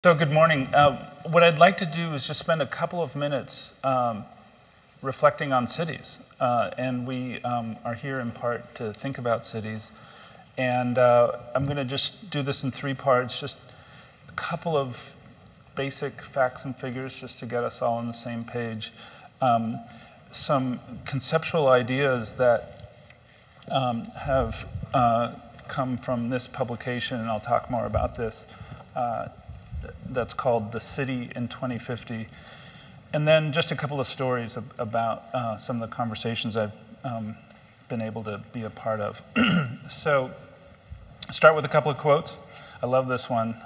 So good morning. What I'd like to do is just spend a couple of minutes reflecting on cities. And we are here in part to think about cities. And I'm going to just do this in three parts, just a couple of basic facts and figures just to get us all on the same page. Some conceptual ideas that have come from this publication, and I'll talk more about this, that's called The City in 2050. And then just a couple of stories about some of the conversations I've been able to be a part of. So start with a couple of quotes. I love this one.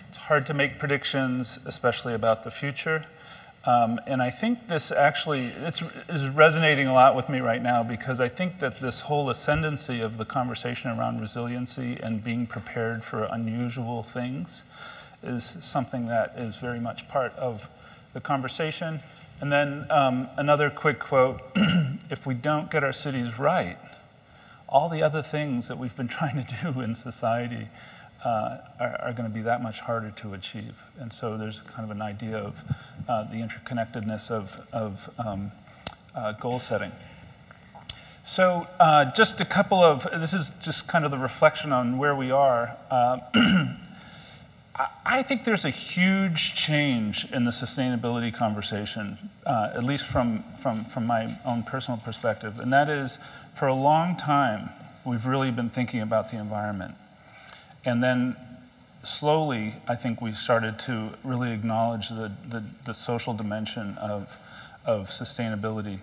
It's hard to make predictions, especially about the future. And I think this actually is resonating a lot with me right now, because I think that this whole ascendancy of the conversation around resiliency and being prepared for unusual things is something that is very much part of the conversation. And then another quick quote, if we don't get our cities right, all the other things that we've been trying to do in society are going to be that much harder to achieve. And so there's kind of an idea of the interconnectedness of goal setting. So just a couple of, this is just kind of the reflection on where we are. I think there's a huge change in the sustainability conversation, at least from my own personal perspective, and that is, for a long time, we've really been thinking about the environment. And then slowly, I think we started to really acknowledge the social dimension of sustainability.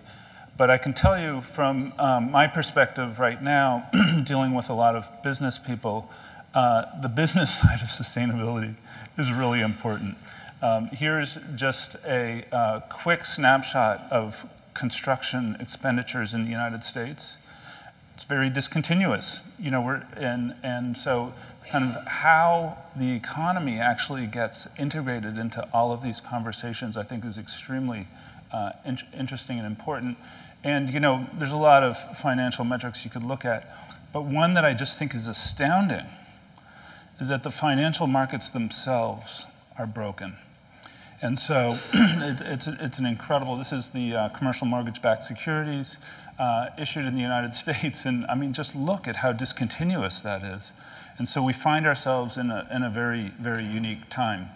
But I can tell you from my perspective right now, dealing with a lot of business people, the business side of sustainability is really important. Here's just a quick snapshot of construction expenditures in the United States. It's very discontinuous, you know. And so kind of how the economy actually gets integrated into all of these conversations, I think, is extremely interesting and important. And you know, there's a lot of financial metrics you could look at, but one that I just think is astounding is that the financial markets themselves are broken. And so it's an incredible, this is the commercial mortgage-backed securities issued in the United States, and I mean, just look at how discontinuous that is. And so we find ourselves in a very, very unique time.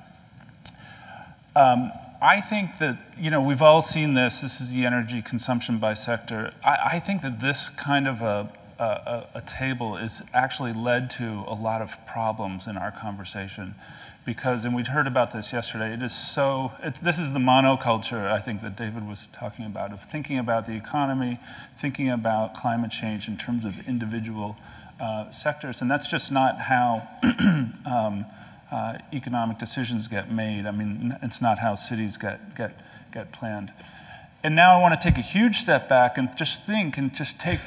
I think that, you know, we've all seen this. This is the energy consumption by sector. I think that this kind of a table is actually led to a lot of problems in our conversation, because, and we'd heard about this yesterday, it is so, this is the monoculture, I think, that David was talking about, of thinking about the economy, thinking about climate change in terms of individual sectors, and that's just not how economic decisions get made. I mean, it's not how cities get planned. And now I want to take a huge step back and just think and just take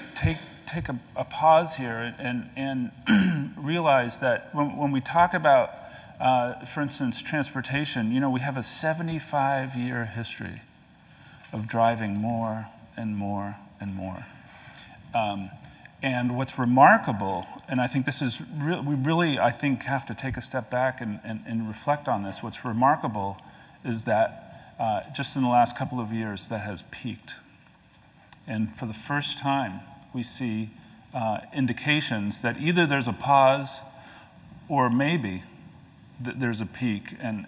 a pause here and realize that when we talk about, for instance, transportation, you know, we have a 75-year history of driving more and more and more. And what's remarkable, and I think this is, we really, I think, have to take a step back and reflect on this. What's remarkable is that just in the last couple of years, that has peaked. And for the first time, we see indications that either there's a pause or maybe there's a peak and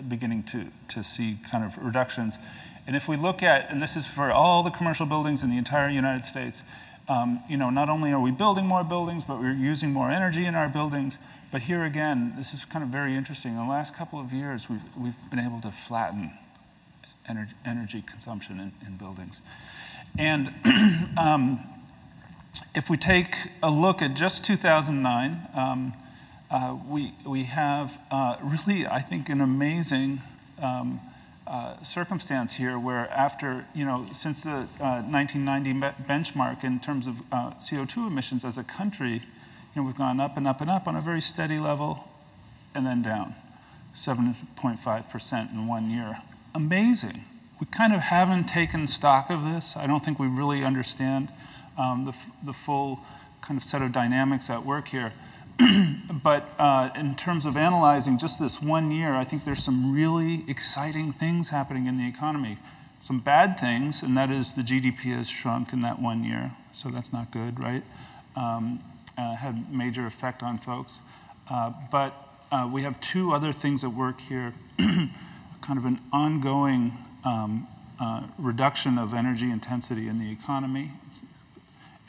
beginning to see kind of reductions. And if we look at, and this is for all the commercial buildings in the entire United States, you know, not only are we building more buildings, but we're using more energy in our buildings. But here again, this is kind of very interesting. In the last couple of years, we've been able to flatten energy consumption in buildings. And if we take a look at just 2009, we have really, I think, an amazing circumstance here, where after, you know, since the 1990 benchmark in terms of CO2 emissions as a country, you know, we've gone up and up and up on a very steady level, and then down 7.5% in 1 year. Amazing. We kind of haven't taken stock of this. I don't think we really understand the full kind of set of dynamics at work here. but in terms of analyzing just this 1 year, I think there's some really exciting things happening in the economy. Some bad things, and that is the GDP has shrunk in that 1 year, so that's not good, right? Had major effect on folks. But we have two other things at work here, kind of an ongoing reduction of energy intensity in the economy,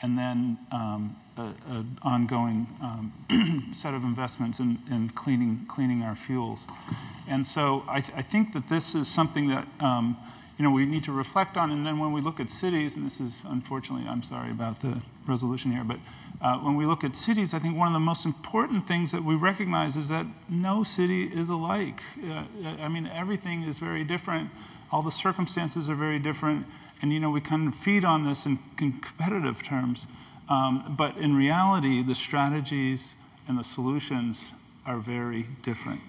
and then an ongoing set of investments in cleaning our fuels. And so I think that this is something that we need to reflect on. And then when we look at cities, and this is unfortunately, I'm sorry about the resolution here, but when we look at cities, I think one of the most important things that we recognize is that no city is alike. I mean, everything is very different. All the circumstances are very different. And we kind of feed on this in competitive terms. But in reality, the strategies and the solutions are very different.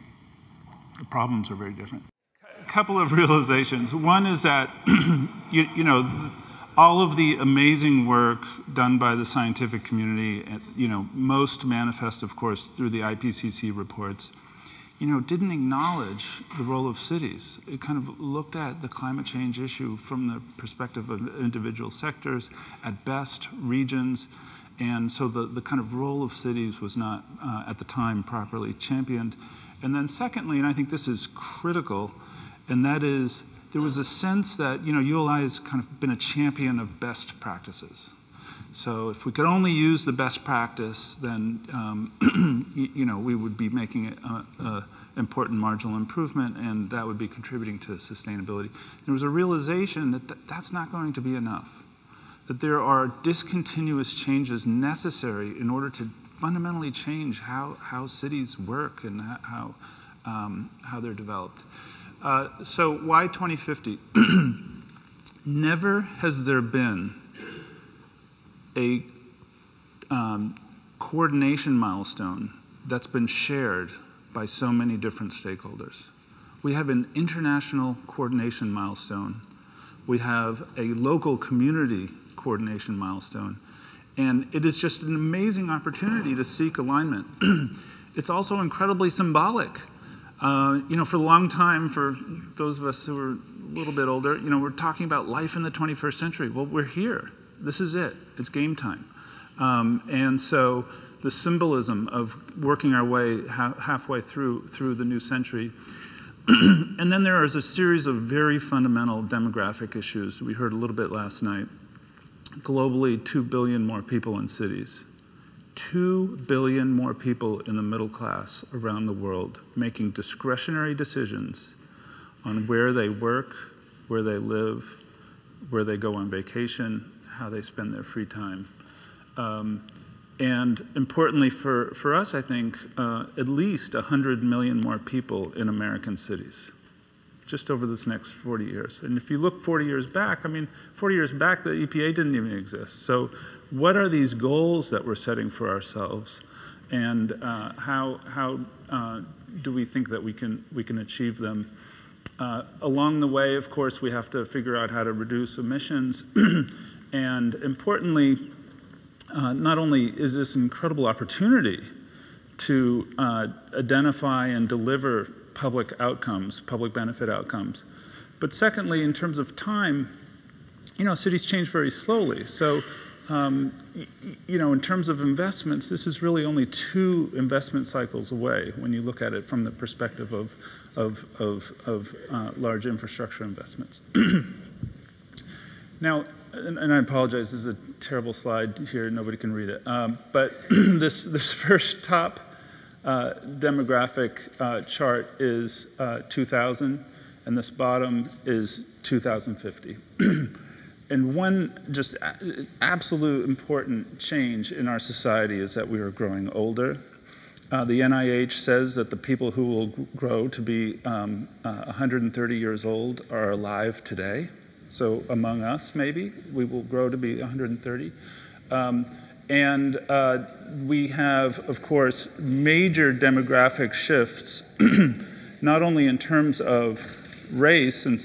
The problems are very different. A couple of realizations. One is that, all of the amazing work done by the scientific community, most manifest, of course, through the IPCC reports, didn't acknowledge the role of cities. It kind of looked at the climate change issue from the perspective of individual sectors, at best, regions, and so the kind of role of cities was not, at the time, properly championed. And then secondly, and I think this is critical, and that is, there was a sense that, ULI has kind of been a champion of best practices. So if we could only use the best practice, then we would be making an important marginal improvement, and that would be contributing to sustainability. There was a realization that that's not going to be enough, that there are discontinuous changes necessary in order to fundamentally change how cities work and how they're developed. So why 2050? Never has there been a coordination milestone that's been shared by so many different stakeholders. We have an international coordination milestone. We have a local community coordination milestone. And it is just an amazing opportunity to seek alignment. It's also incredibly symbolic. For a long time, for those of us who are a little bit older, we're talking about life in the 21st century. Well, we're here. This is it. It's game time. And so the symbolism of working our way halfway through the new century. And then there is a series of very fundamental demographic issues. We heard a little bit last night. Globally, 2 billion more people in cities. 2 billion more people in the middle class around the world making discretionary decisions on where they work, where they live, where they go on vacation, how they spend their free time. And importantly for us, I think, at least 100 million more people in American cities, just over this next 40 years. And if you look 40 years back, 40 years back, the EPA didn't even exist. So what are these goals that we're setting for ourselves? And how do we think that we can achieve them? Along the way, of course, we have to figure out how to reduce emissions. And importantly, not only is this an incredible opportunity to identify and deliver public outcomes, public benefit outcomes, but secondly, in terms of time, cities change very slowly. So, in terms of investments, this is really only 2 investment cycles away when you look at it from the perspective of large infrastructure investments. Now, and I apologize, this is a terrible slide here, nobody can read it. But this first top demographic chart is 2000, and this bottom is 2050. And one just absolute important change in our society is that we are growing older. The NIH says that the people who will grow to be 130 years old are alive today. So among us, maybe, we will grow to be 130. We have, of course, major demographic shifts, not only in terms of race and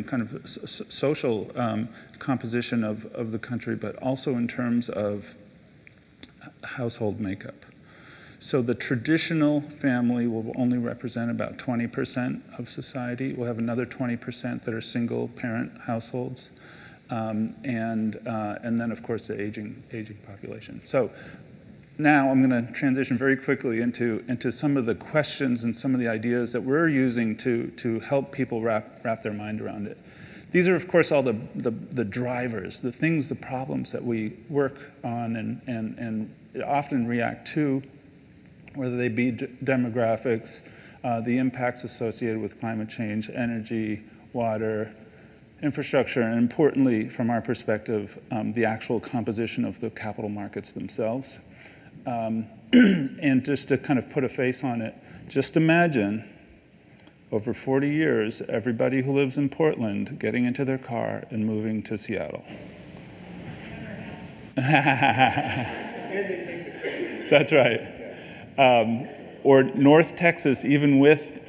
kind of social composition of the country, but also in terms of household makeup. So the traditional family will only represent about 20% of society. We'll have another 20% that are single parent households. And then, of course, the aging population. So now I'm going to transition very quickly into some of the questions and some of the ideas that we're using to help people wrap their mind around it. These are, of course, all the drivers, the things, the problems that we work on and often react to, whether they be demographics, the impacts associated with climate change, energy, water, infrastructure, and importantly, from our perspective, the actual composition of the capital markets themselves. And just to kind of put a face on it, just imagine over 40 years, everybody who lives in Portland getting into their car and moving to Seattle. That's right. Or North Texas, even with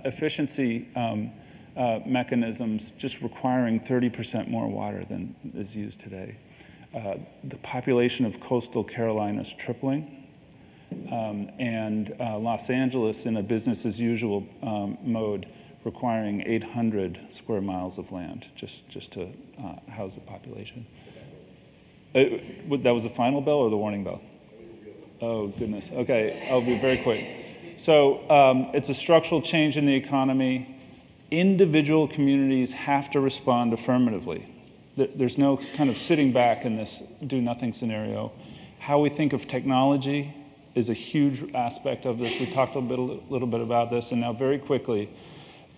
efficiency mechanisms, just requiring 30% more water than is used today. The population of coastal Carolina is tripling. And Los Angeles in a business as usual mode, requiring 800 square miles of land just to house the population. That was the final bell or the warning bell? Oh, goodness. Okay, I'll be very quick. So it's a structural change in the economy. Individual communities have to respond affirmatively. There's no kind of sitting back in this do-nothing scenario. How we think of technology is a huge aspect of this. We talked a little bit about this, and now very quickly,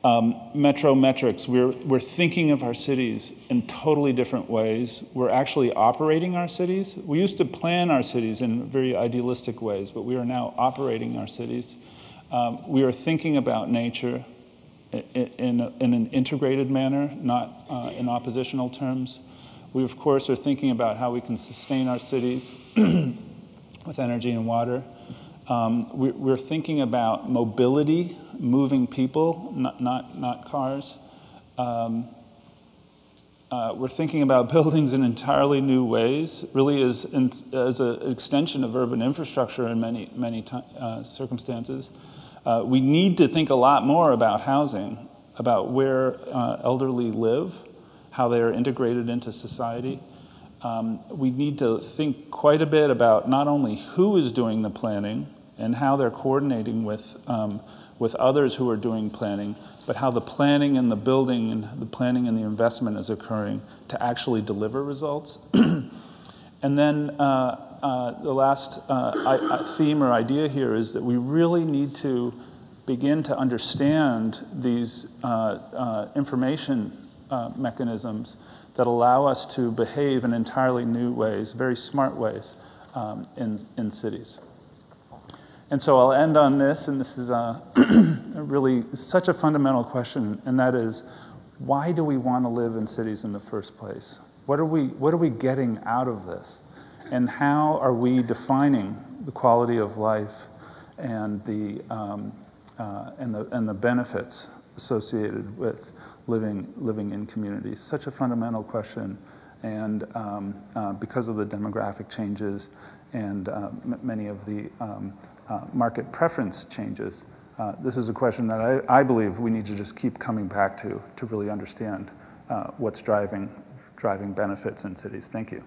metrometrics. We're thinking of our cities in totally different ways. We're actually operating our cities. We used to plan our cities in very idealistic ways, but we are now operating our cities. We are thinking about nature in an integrated manner, not in oppositional terms. We, of course, are thinking about how we can sustain our cities with energy and water. We're thinking about mobility, moving people, not cars. We're thinking about buildings in entirely new ways, really as an extension of urban infrastructure in many circumstances. We need to think a lot more about housing, about where elderly live, how they are integrated into society. We need to think quite a bit about not only who is doing the planning and how they're coordinating with others who are doing planning, but how the planning and the building and the planning and the investment is occurring to actually deliver results. And then the last theme or idea here is that we really need to begin to understand these information mechanisms that allow us to behave in entirely new ways, very smart ways in cities. And so I'll end on this, and this is really such a fundamental question, and that is, why do we want to live in cities in the first place? What are we getting out of this? And how are we defining the quality of life and the benefits associated with living in communities? Such a fundamental question, and because of the demographic changes and many of the market preference changes, this is a question that I believe we need to just keep coming back to really understand what's driving benefits in cities. Thank you.